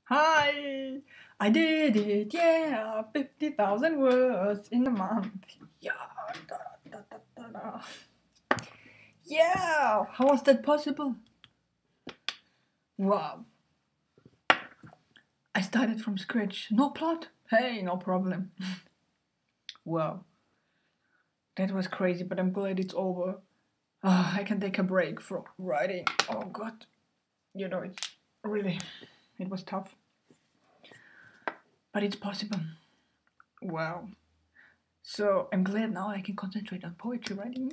Hi, I did it, yeah, 50,000 words in a month. Yeah, da, da, da, da, da. Yeah, how was that possible? Wow, I started from scratch, no plot. Hey, no problem. Wow, that was crazy, but I'm glad it's over. I can take a break from writing. Oh god, it's really, it was tough, but it's possible. Wow. So I'm glad now I can concentrate on poetry writing.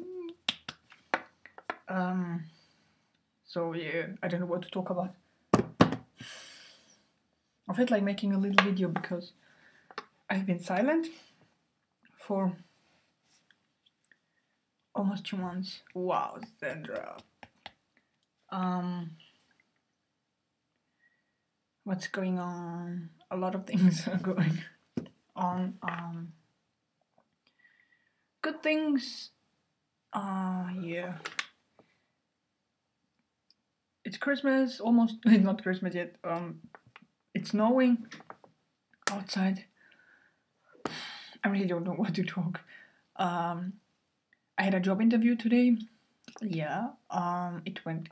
Um, so yeah, I don't know what to talk about. I felt like making a little video because I've been silent for almost 2 months. Wow, Sandra. Um, what's going on? A lot of things are going on. Good things. Yeah. It's Christmas, almost. It's not Christmas yet. It's snowing outside. I really don't know what to talk. I had a job interview today. Yeah. It went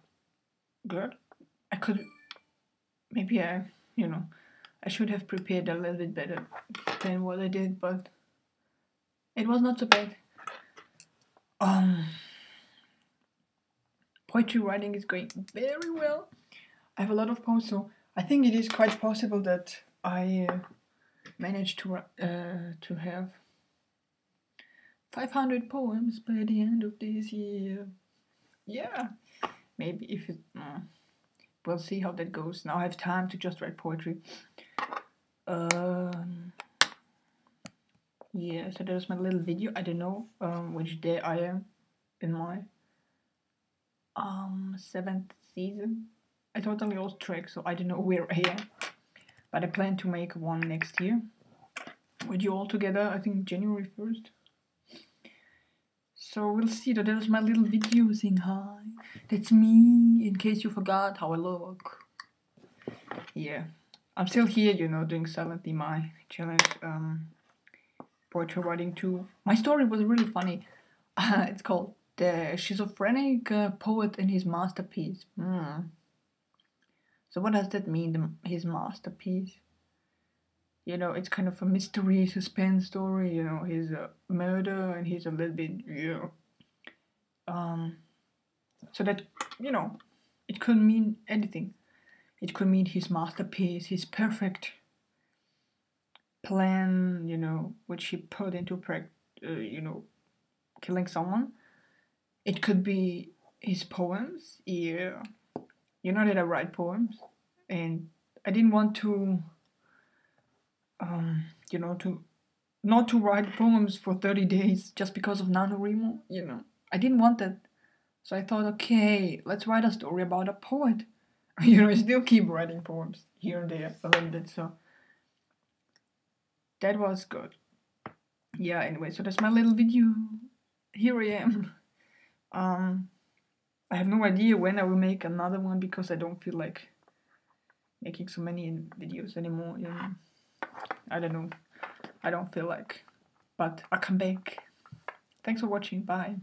good. I could maybe I should have prepared a little bit better than what I did, but it was not so bad. Poetry writing is going very well. I have a lot of poems, so I think it is quite possible that I managed to have 500 poems by the end of this year. Yeah, maybe if it. We'll see how that goes. Now I have time to just write poetry. Yeah, so that was my little video. I don't know which day I am in my 7th season. I totally lost track, so I don't know where I am. But I plan to make one next year with you all together. I think January 1st. So we'll see. That was my little video saying hi. That's me. In case you forgot how I look. Yeah, I'm still here. Doing silently my challenge. Poetry writing too. My story was really funny. It's called The Schizophrenic Poet and His Masterpiece. So what does that mean, his masterpiece? It's kind of a mystery suspense story. He's a murder and he's a little bit, so that, it could mean anything. It could mean his masterpiece, his perfect plan, which he put into practice, killing someone. It could be his poems. Yeah. You know that I write poems, and I didn't want to, to not to write poems for 30 days just because of NaNoWriMo. I didn't want that. So I thought, okay, let's write a story about a poet. I still keep writing poems here and there a little bit. So that was good. Yeah. Anyway, so that's my little video. Here I am. I have no idea when I will make another one because I don't feel like making so many videos anymore. I don't know. I don't feel like. But I'll come back. Thanks for watching. Bye.